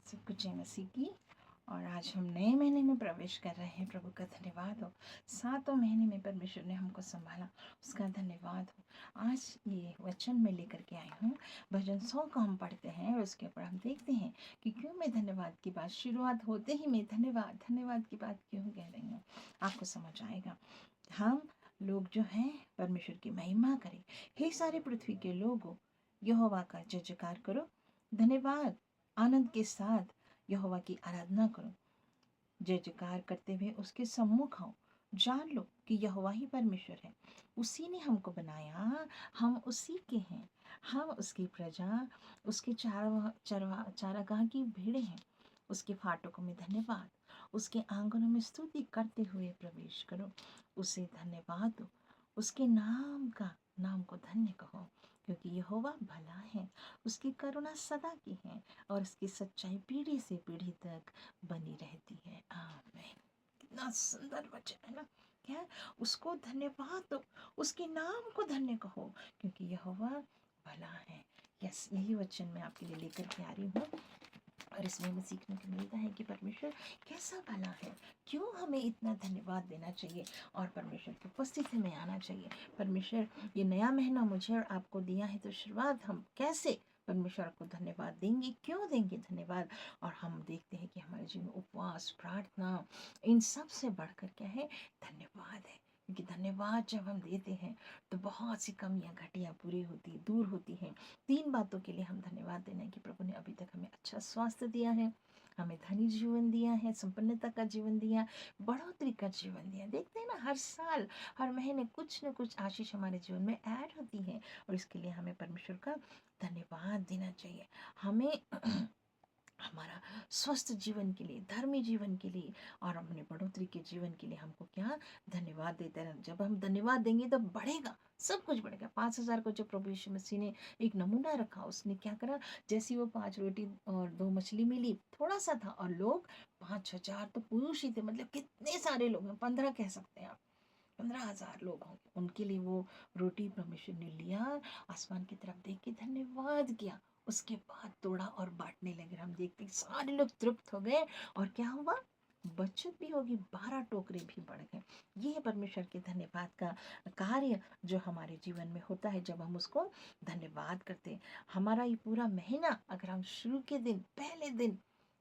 सबको जय मसीह की। और आज हम नए महीने में प्रवेश कर रहे हैं। प्रभु का धन्यवाद हो, 7वें महीने में परमेश्वर ने हमको संभाला, उसका धन्यवाद हो। आज ये वचन में लेकर के आई हूँ। भजन 100 को हम पढ़ते हैं और उसके ऊपर हम देखते हैं कि क्यों मैं धन्यवाद की बात शुरुआत होते ही मैं धन्यवाद की बात क्यों कह रही हूँ, आपको समझ आएगा। हम लोग जो हैं परमेश्वर की महिमा करें। हे सारे पृथ्वी के लोगों, यहोवा का जय जयकार करो। धन्यवाद आनंद के साथ यहोवा की आराधना करो। जय जयकार करते हुए उसके सम्मुख आओ। जान लो कि यहोवा ही परमेश्वर है। उसी ने हमको बनाया, हम उसी के हैं। हम उसकी प्रजा, उसके चारागाह की भीड़ हैं। उसके फाटकों में धन्यवाद, उसके आंगनों में स्तुति करते हुए प्रवेश करो। उसे धन्यवाद दो, उसके नाम को धन्य कहो, क्योंकि यहोवा भला है, उसकी करुणा सदा की है और उसकी सच्चाई पीढ़ी से पीढ़ी तक बनी रहती है। आमीन। कितना सुंदर वचन है ना। क्या? उसको धन्यवाद दो, उसके नाम को धन्य कहो, क्योंकि यहोवा भला है। यस, यही वचन मैं आपके लिए लेकर के आ रही हूँ। और इसमें हमें सीखने को मिलता है कि परमेश्वर कैसा भला है, क्यों हमें इतना धन्यवाद देना चाहिए और परमेश्वर की उपस्थिति में आना चाहिए। परमेश्वर ये नया महीना मुझे और आपको दिया है, तो शुरुआत हम कैसे परमेश्वर को धन्यवाद देंगे, क्यों देंगे धन्यवाद। और हम देखते हैं कि हमारे जीवन में उपवास, प्रार्थना, इन सब से बढ़कर क्या है, धन्यवाद है। क्योंकि धन्यवाद जब हम देते हैं तो बहुत सी कमियां घटियां दूर होती हैं। 3 बातों के लिए हम धन्यवाद देना है कि प्रभु ने अभी तक हमें अच्छा स्वास्थ्य दिया है, हमें धनी जीवन दिया है, संपन्नता का जीवन दिया, बढ़ोतरी का जीवन दिया। देखते हैं ना, हर साल हर महीने कुछ न कुछ आशीष हमारे जीवन में ऐड होती है और इसके लिए हमें परमेश्वर का धन्यवाद देना चाहिए। हमें हमारा स्वस्थ जीवन के लिए, धर्मी जीवन के लिए और अपने बढ़ोतरी के जीवन के लिए हमको क्या, धन्यवाद देते रहना। जब हम धन्यवाद देंगे तो बढ़ेगा, सब कुछ बढ़ेगा। 5,000 को जब प्रभु यीशु मसीह ने एक नमूना रखा, उसने क्या करा, जैसी वो 5 रोटी और 2 मछली मिली, थोड़ा सा था और लोग 5,000 तो पुरुष ही थे, मतलब कितने सारे लोग हैं, 15 कह सकते हैं आप, 15,000 लोग होंगे। उनके लिए वो रोटी परमेश्वर ने लिया, आसमान की तरफ देख के धन्यवाद किया, उसके बाद तोड़ा और बांटने लगे। हम देखते सारे लोग तृप्त हो गए और क्या हुआ, बचत भी होगी, 12 टोकरे भी बढ़ गए। ये है परमेश्वर के धन्यवाद का कार्य जो हमारे जीवन में होता है जब हम उसको धन्यवाद करते हैं। हमारा ये पूरा महीना अगर हम शुरू के दिन, पहले दिन,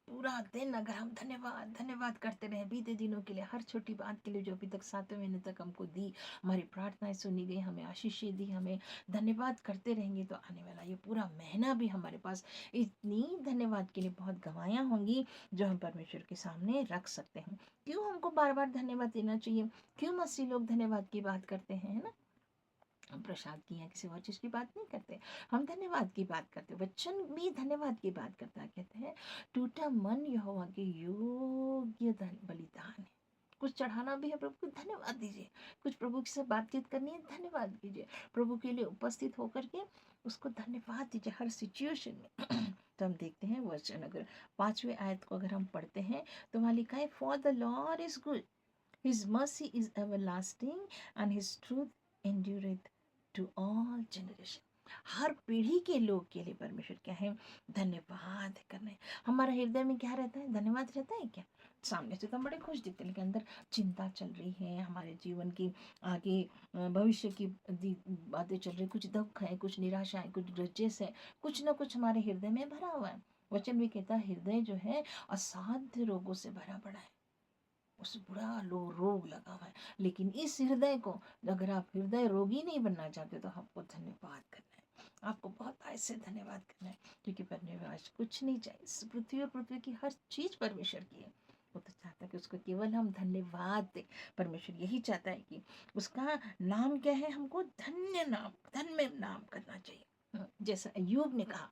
पूरा दिन अगर हम धन्यवाद करते रहे बीते दिनों के लिए, हर छोटी बात के लिए जो अभी तक 7वें महीने तक हमको दी, हमारी प्रार्थनाएं सुनी गई, हमें आशीषें दी, हमें धन्यवाद करते रहेंगे, तो आने वाला ये पूरा महीना भी हमारे पास इतनी धन्यवाद के लिए बहुत गवाहियाँ होंगी जो हम परमेश्वर के सामने रख सकते हैं। क्यों हमको बार बार धन्यवाद देना चाहिए, क्यों मसीह लोग धन्यवाद की बात करते हैं, है ना। हम प्रसाद की या किसी और चीज़ की बात नहीं करते, हम धन्यवाद की बात करते। वचन भी धन्यवाद की बात करता है, कहते हैं टूटा मन यहोवा के योग्य बलिदान है। कुछ चढ़ाना भी है प्रभु को, धन्यवाद दीजिए। कुछ प्रभु से बातचीत करनी है, धन्यवाद कीजिए। प्रभु के लिए उपस्थित होकर के उसको धन्यवाद दीजिए हर सिचुएशन में। तो हम देखते हैं वचन, अगर 5वें आयत को अगर हम पढ़ते हैं तो वहाँ लिखा है, for the Lord is good, his mercy is everlasting and his truth endureth to all generation. हर पीढ़ी के लोग के लिए परमेश्वर क्या है, धन्यवाद करना है। हमारा हृदय में क्या रहता है, धन्यवाद रहता है क्या। सामने से तो हम बड़े खुश दिखते हैं, लेकिन अंदर चिंता चल रही है, हमारे जीवन की आगे भविष्य की बातें चल रही, कुछ दुख है, कुछ निराशा है, कुछ रजेस है, कुछ ना कुछ हमारे हृदय में भरा हुआ है। वचन भी कहता है हृदय जो है असाध्य रोगों से भरा पड़ा है, उस बुरा रोग लगा हुआ है। लेकिन इस हृदय को, अगर आप हृदय रोगी नहीं बनना चाहते तो आपको धन्यवाद करना है, आपको बहुत ऐसे धन्यवाद करना है, क्योंकि परमेश्वर कुछ नहीं चाहिए, इस पृथ्वी और पृथ्वी की हर चीज परमेश्वर की है। वो तो चाहता है कि उसको केवल हम धन्यवाद दें। परमेश्वर यही चाहता है कि उसका नाम क्या है, हमको धन्य नाम करना चाहिए। जैसा अय्यूब ने कहा,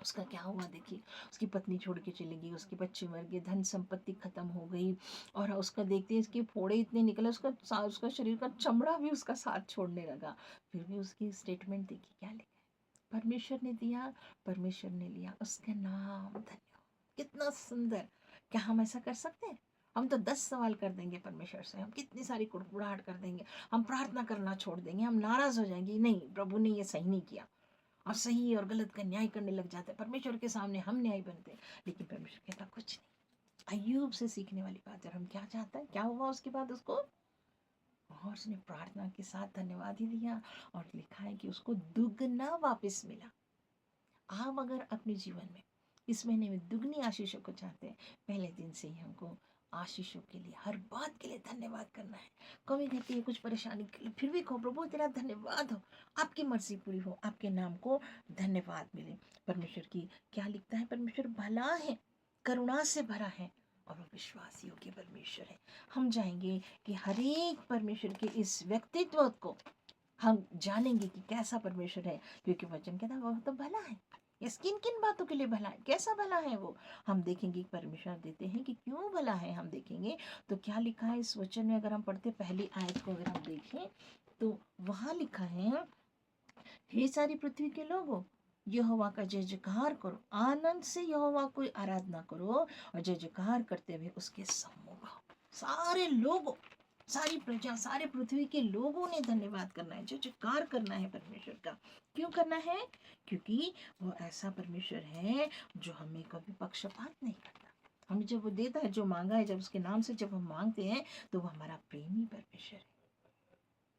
उसका क्या हुआ देखिए, उसकी पत्नी छोड़ के चली गई, उसके बच्चे मर गए, धन संपत्ति खत्म हो गई, और उसका देखते इसके फोड़े इतने निकले, उसका शरीर का चमड़ा भी उसका साथ छोड़ने लगा। फिर भी उसकी स्टेटमेंट देखिए क्या लिखा है, परमेश्वर ने दिया, परमेश्वर ने लिया, उसका नाम धन्य हो। कितना सुंदर। क्या हम ऐसा कर सकते हैं? हम तो 10 सवाल कर देंगे परमेश्वर से, हम कितनी सारी कुड़कुड़ाहट कर देंगे, हम प्रार्थना करना छोड़ देंगे, हम नाराज हो जाएंगे, नहीं प्रभु ने ये सही नहीं किया, और सही और गलत का न्याय करने लग जाते हैं। परमेश्वर के सामने हम न्याय बनते हैं, लेकिन परमेश्वर कहता कुछ नहीं। अय्यूब से सीखने वाली बात है। हम क्या चाहता है, क्या हुआ उसके बाद उसको, और उसने प्रार्थना के साथ धन्यवाद ही दिया और लिखा है कि उसको दुगना वापस मिला। आप अगर अपने जीवन में इस महीने में दुगनी आशीषों को चाहते हैं, पहले दिन से ही हमको आशीषों के लिए, हर बात के लिए धन्यवाद करना है। कमी कहती है कुछ परेशानी के लिए, फिर भी कहो प्रभु तेरा धन्यवाद हो, आपकी मर्जी पूरी हो, आपके नाम को धन्यवाद मिले। परमेश्वर की क्या लिखता है, परमेश्वर भला है, करुणा से भरा है और वो विश्वास योग्य परमेश्वर है। हम जाएंगे कि हर एक परमेश्वर के इस व्यक्तित्व को हम जानेंगे कि कैसा परमेश्वर है, क्योंकि वचन कहता है वह तो भला है। यस, किन किन बातों के लिए भला है, कैसा भला है वो हम देखेंगे। परमेश्वर देते हैं कि क्यों भला है, हम देखेंगे। तो क्या लिखा है इस वचन में, अगर हम पढ़ते पहली आयत को अगर हम देखें तो वहां लिखा है, हे सारी पृथ्वी के लोगों, यहोवा का जय जयकार करो, आनंद से यहोवा को आराधना करो और जय जयकार करते हुए उसके सम्मुख आओ। सारे लोगों, सारी प्रजा, सारे पृथ्वी के लोगों ने धन्यवाद करना है, जय जयकार करना है परमेश्वर का। क्यों करना है, क्योंकि वो ऐसा परमेश्वर है जो हमें कभी पक्षपात नहीं करता। हमें जब वो देता है, जो मांगा है, जब उसके नाम से जब हम मांगते हैं तो वो हमारा प्रेमी परमेश्वर है।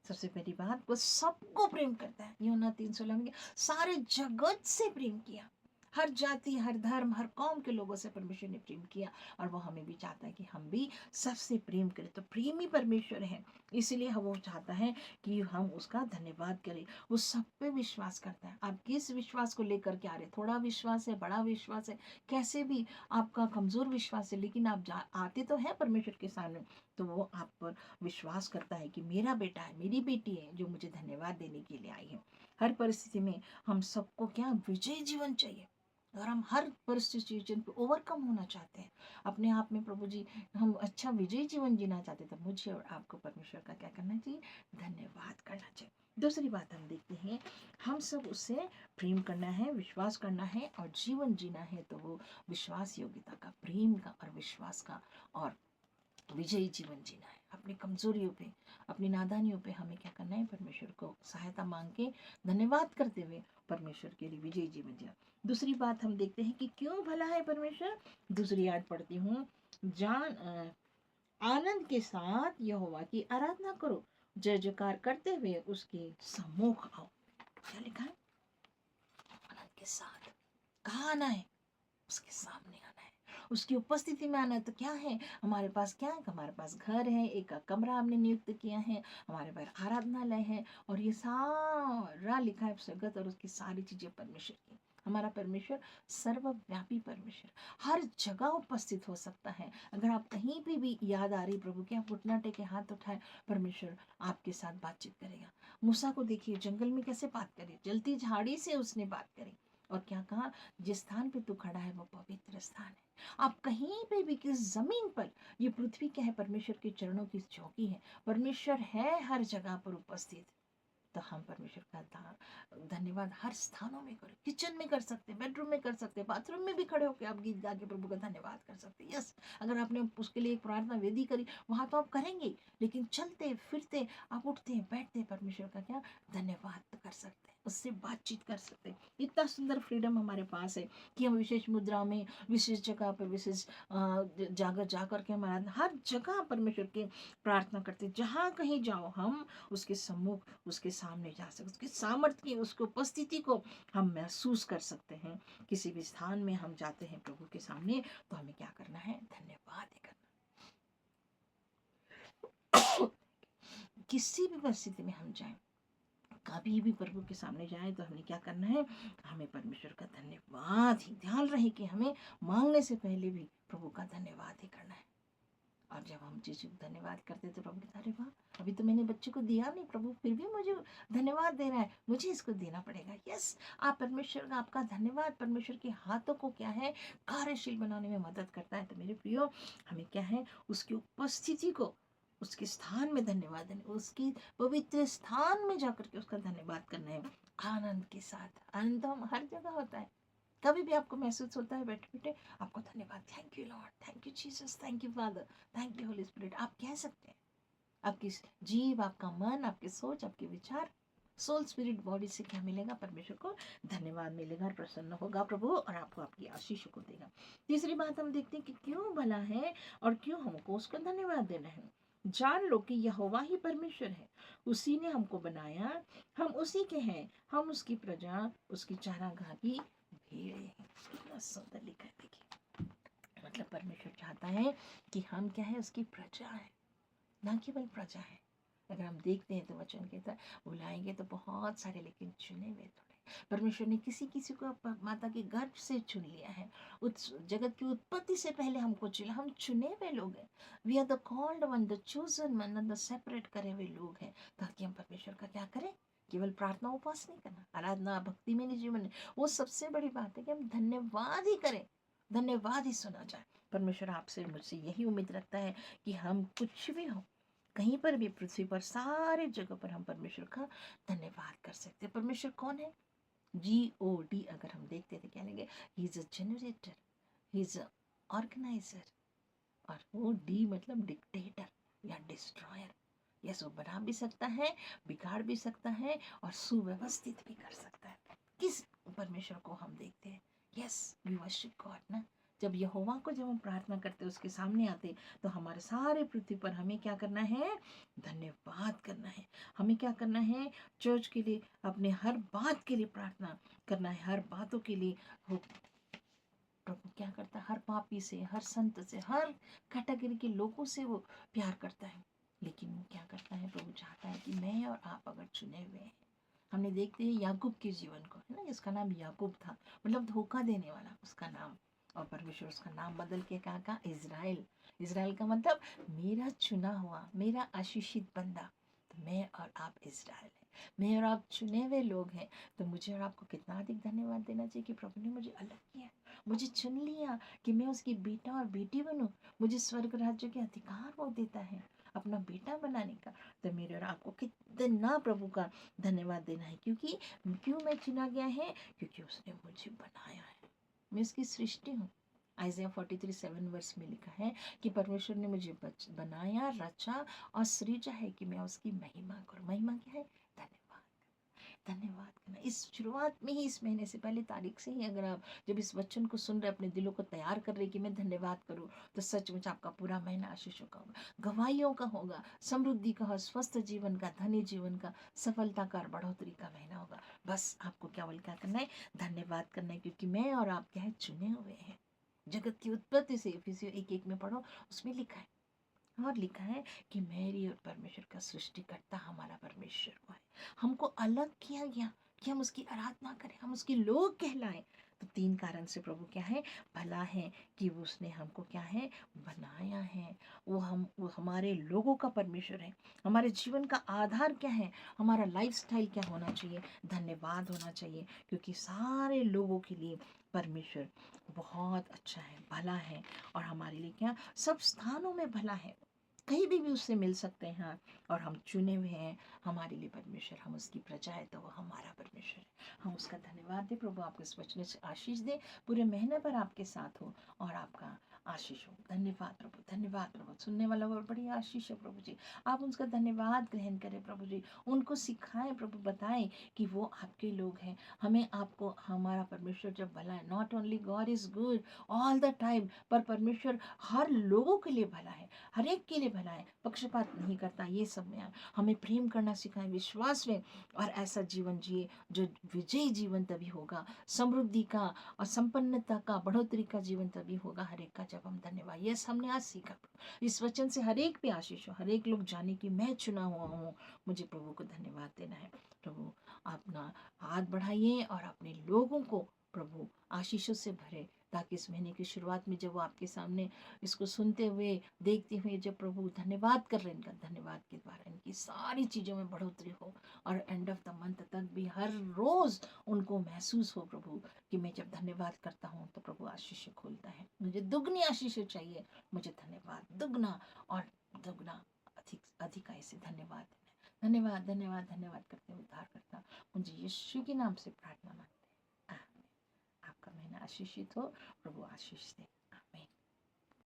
सबसे पहली बात, वो सबको प्रेम करता है। यूहन्ना 3:16 में सारे जगत से प्रेम किया, हर जाति, हर धर्म, हर कौम के लोगों से परमेश्वर ने प्रेम किया और वो हमें भी चाहता है कि हम भी सबसे प्रेम करें। तो प्रेमी परमेश्वर है, इसीलिए वो चाहता है कि हम उसका धन्यवाद करें। वो सब पे विश्वास करता है। आप किस विश्वास को लेकर के आ रहे, थोड़ा विश्वास है, बड़ा विश्वास है, कैसे भी आपका कमजोर विश्वास है, लेकिन आप आते तो है परमेश्वर के सामने, तो वो आप पर विश्वास करता है कि मेरा बेटा है, मेरी बेटी है जो मुझे धन्यवाद देने के लिए आई है। हर परिस्थिति में हम सबको क्या, विजयी जीवन चाहिए। और हम हर परिस्थिति पे ओवरकम होना चाहते हैं अपने आप में, प्रभु जी हम अच्छा विजयी जीवन जीना चाहते हैं, तो मुझे और आपको परमेश्वर का क्या करना चाहिए, धन्यवाद करना चाहिए। दूसरी बात हम देखते हैं, हम सब उससे प्रेम करना है, विश्वास करना है और जीवन जीना है, तो वो विश्वास योग्यता का, प्रेम का और विश्वास का और विजयी जीवन जीना है। अपनी कमजोरियों पे, अपनी नादानियों पे हमें क्या करना है, परमेश्वर को सहायता मांग के धन्यवाद करते हुए परमेश्वर के लिए विजयी जीवन जीना। दूसरी बात हम देखते हैं कि क्यों भला है परमेश्वर। दूसरी याद पढ़ती हूँ, आनंद के साथ यहोवा की आराधना करो, जय जयकार करते हुए उसके सम्मुख आओ। क्या लिखा है, आनंद के साथ। कहाँ आना है, उसके सामने आना है, उसकी उपस्थिति में आना है। तो क्या है हमारे पास, क्या है, हमारे पास घर है, एक कमरा हमने नियुक्त किया है, हमारे पास आराधनालय है और ये सारा लिखा है जगत और उसकी सारी चीजें परमेश्वर की। हमारा परमेश्वर सर्वव्यापी परमेश्वर हर जगह उपस्थित हो सकता है। अगर आप कहीं पे भी याद आ रही प्रभु की, आप घुटना टेके, हाथ उठाए, परमेश्वर आपके साथ बातचीत करेगा। मूसा को देखिए जंगल में कैसे बात करी, जलती झाड़ी से उसने बात करी और क्या कहा, जिस स्थान पे तू खड़ा है वो पवित्र स्थान है। आप कहीं पे भी, किस जमीन पर, ये पृथ्वी क्या है, परमेश्वर के चरणों की चौकी है। परमेश्वर है हर जगह पर उपस्थित। तो हम परमेश्वर का धन्यवाद हर स्थानों में करें। किचन में कर सकते हैं, बेडरूम में कर सकते हैं, बाथरूम में भी खड़े होकर आप गीत गा के प्रभु का धन्यवाद कर सकते हैं। यस, अगर आपने उसके लिए एक प्रार्थना वेदी करी वहां तो आप करेंगे, लेकिन चलते फिरते आप उठते बैठते परमेश्वर का क्या, धन्यवाद कर सकते हैं, उससे बातचीत कर सकते हैं। इतना सुंदर फ्रीडम हमारे पास है कि हम विशेष मुद्रा में, विशेष जगह पर, विशेष जाकर के हमारा हर जगह परमेश्वर की प्रार्थना करते। जहाँ कहीं जाओ हम उसके सम्मुख, उसके सामने जा सकते, उसके सामर्थ्य की, उसकी उपस्थिति को हम महसूस कर सकते हैं। किसी भी स्थान में हम जाते हैं प्रभु के सामने तो हमें क्या करना है, धन्यवाद ही करना। किसी भी परिस्थिति में हम जाएं, कभी भी प्रभु के सामने जाए तो हमें क्या करना है, हमें परमेश्वर का धन्यवाद ही, ध्यान रहे कि हमें मांगने से पहले भी प्रभु का धन्यवाद ही करना है। और जब हम चीज़ों को धन्यवाद करते तो प्रभु कहता, अरे वाह, अभी तो मैंने बच्चे को दिया नहीं, प्रभु फिर भी मुझे धन्यवाद दे रहा है, मुझे इसको देना पड़ेगा। यस, आप परमेश्वर का, आपका धन्यवाद परमेश्वर के हाथों को क्या है, कार्यशील बनाने में मदद करता है। तो मेरे प्रियो, हमें क्या है, उसकी उपस्थिति को, उसके स्थान में धन्यवाद देना, उसकी पवित्र स्थान में जाकर के उसका धन्यवाद करना है आनंद के साथ। आनंद तो हम हर जगह होता है। कभी भी आपको महसूस होता है बैठे बैठे आपको धन्यवाद, thank you Lord, thank you Jesus, thank you father, thank you Holi spirit, आप कह सकते हैं। आपकी जीव, आपका मन, आपकी सोच, आपके विचार सोल स्पिरिट बॉडी से क्या मिलेगा? परमेश्वर को धन्यवाद मिलेगा और प्रसन्न होगा प्रभु और आपको आपकी आशीष को देगा। तीसरी बात हम देखते हैं कि क्यों भला है और क्यों हमको उसको धन्यवाद देना है। जान लो कि यहोवा ही परमेश्वर है, उसी ने हमको बनाया, हम उसी के हैं, हम उसकी प्रजा, उसकी चारागाह की भेड़े हैं। कितना सुंदर लिखा है देखिए। मतलब परमेश्वर चाहता है कि हम क्या है? उसकी प्रजा है, ना केवल प्रजा है। अगर हम देखते हैं तो वचन कहता है बुलाएंगे तो बहुत सारे, लेकिन चुने हुए थोड़े। परमेश्वर ने किसी किसी को माता के गर्भ से चुन लिया है। उस जगत की उत्पत्ति से पहले हमको चुना, हम चुने हुए लोग हैं। We are the called one, the chosen one, the separate करे हुए लोग हैं, ताकि हम परमेश्वर का क्या करें? केवल प्रार्थना उपास नहीं करना, आराधना भक्ति में नहीं जीवन, वो सबसे बड़ी बात है कि हम धन्यवाद ही करें, धन्यवाद ही सुना जाए। परमेश्वर आपसे मुझसे यही उम्मीद रखता है कि हम कुछ भी हो, कहीं पर भी पृथ्वी पर सारे जगह पर हम परमेश्वर का धन्यवाद कर सकते हैं। परमेश्वर कौन है? GOD अगर हम देखते तो क्या लेंगे? He is a generator, he is a organiser, और वो डी मतलब डिक्टेटर या डिस्ट्रॉयर। यस, वो बना भी सकता है, बिगाड़ भी सकता है और सुव्यवस्थित भी कर सकता है। किस परमेश्वर को हम देखते हैं? यस, वी वर्शिप गॉड ना। जब यहोवा को जब हम प्रार्थना करते उसके सामने आते तो हमारे सारे पृथ्वी पर हमें क्या करना है? धन्यवाद करना है। हमें क्या करना है? चर्च के लिए, अपने हर बात के लिए प्रार्थना करना है, हर बातों के लिए। वो प्रभु क्या करता है? हर पापी से, हर संत से, हर कैटेगरी के लोगों से वो प्यार करता है। लेकिन वो क्या करता है? प्रभु चाहता है कि मैं और आप अगर चुने हुए हैं, हमने देखते हैं याकूब के जीवन को, है ना, जिसका नाम याकूब था, मतलब धोखा देने वाला उसका नाम, और परमेश्वर उसका नाम बदल के क्या कहा? इज़राइल। इज़राइल का मतलब मेरा चुना हुआ, मेरा आशीषित बंदा। तो मैं और आप इज़राइल है, मैं और आप चुने हुए लोग हैं। तो मुझे और आपको कितना अधिक धन्यवाद देना चाहिए कि प्रभु ने मुझे अलग किया, मुझे चुन लिया कि मैं उसकी बेटा और बेटी बनूं। मुझे स्वर्ग राज्य के अधिकार वो देता है अपना बेटा बनाने का। तो मेरे और आपको कितना प्रभु का धन्यवाद देना है। क्योंकि क्यों मैं चुना गया है? क्योंकि उसने मुझे बनाया है, मैं उसकी सृष्टि हूँ। आइज़ाया 43:7 वर्ष में लिखा है कि परमेश्वर ने मुझे बनाया, रचा और सृजा है कि मैं उसकी महिमा करूँ। महिमा क्या है? धन्यवाद, धन्यवाद करना। इस शुरुआत में ही, इस महीने से पहले तारीख से ही अगर आप जब इस वचन को सुन रहे, अपने दिलों को तैयार कर रहे कि मैं धन्यवाद करूं, तो सचमुच आपका पूरा महीना आशीषों का होगा, गवाहियों का होगा, समृद्धि का हो, स्वस्थ जीवन का, धनी जीवन का, सफलता का और बढ़ोतरी का महीना होगा। बस आपको केवल क्या करना है? धन्यवाद करना है, क्योंकि मैं और आप क्या है? चुने हुए हैं। जगत की उत्पत्ति से, इफिसियों 1:1 में पढ़ो, उसमें लिखा है, और लिखा है कि मेरी और परमेश्वर का सृष्टिकर्ता हमारा परमेश्वर वो है। हमको अलग किया गया कि हम उसकी आराधना करें, हम उसके लोग कहलाएं। तो 3 कारण से प्रभु क्या है? भला है कि उसने हमको क्या है? बनाया है। वो हमारे लोगों का परमेश्वर है। हमारे जीवन का आधार क्या है? हमारा लाइफस्टाइल क्या होना चाहिए? धन्यवाद होना चाहिए, क्योंकि सारे लोगों के लिए परमेश्वर बहुत अच्छा है, भला है, और हमारे लिए क्या? सब स्थानों में भला है, कहीं भी उससे मिल सकते हैं। और हम चुने हुए हैं, हमारे लिए परमेश्वर, हम उसकी प्रजा है, तो वो हमारा परमेश्वर है। हम उसका धन्यवाद दें। प्रभु आपको इस वचन से आशीष दे, पूरे महीने पर आपके साथ हो और आपका आशीष हो। धन्यवाद प्रभु, धन्यवाद प्रभु। सुनने वाला और बड़ी आशीष है प्रभु जी। आप उनका धन्यवाद ग्रहण करें प्रभु जी, उनको सिखाएं प्रभु, बताएं कि वो आपके लोग हैं। हमें आपको, हमारा परमेश्वर जब भला है, not only God is good all the time, पर परमेश्वर हर लोगों के लिए भला है, हर एक के लिए भला है, पक्षपात नहीं करता। ये सब में हमें प्रेम करना सिखाएं, विश्वास में, और ऐसा जीवन जिए जो विजयी जीवन तभी होगा, समृद्धि का और संपन्नता का, बढ़ोतरी का जीवन तभी होगा हर एक का, जब हम धन्यवाद। यस, हमने आज सीखा इस वचन से हर एक पे आशीष हो, हर एक लोग जाने कि मैं चुना हुआ हूँ, मुझे प्रभु को धन्यवाद देना है। प्रभु अपना हाथ बढ़ाइए और अपने लोगों को प्रभु आशीषों से भरे, ताकि इस महीने की शुरुआत में जब वो आपके सामने इसको सुनते हुए, देखते हुए, जब प्रभु धन्यवाद कर रहे हैं, इनका धन्यवाद के द्वारा इनकी सारी चीज़ों में बढ़ोतरी हो, और एंड ऑफ द मंथ तक भी हर रोज़ उनको महसूस हो प्रभु कि मैं जब धन्यवाद करता हूँ तो प्रभु आशीष खोलता है। मुझे दुगनी आशीष चाहिए, मुझे धन्यवाद दुगना और दुगना अधिकाई से धन्यवाद देना है। धन्यवाद धन्यवाद धन्यवाद करते हुए उद्धार करता, मुझे यीशु के नाम से प्रार्थना मांगते हैं, आमीन। आपका महीना आशीषित हो, प्रभु आशीष दे।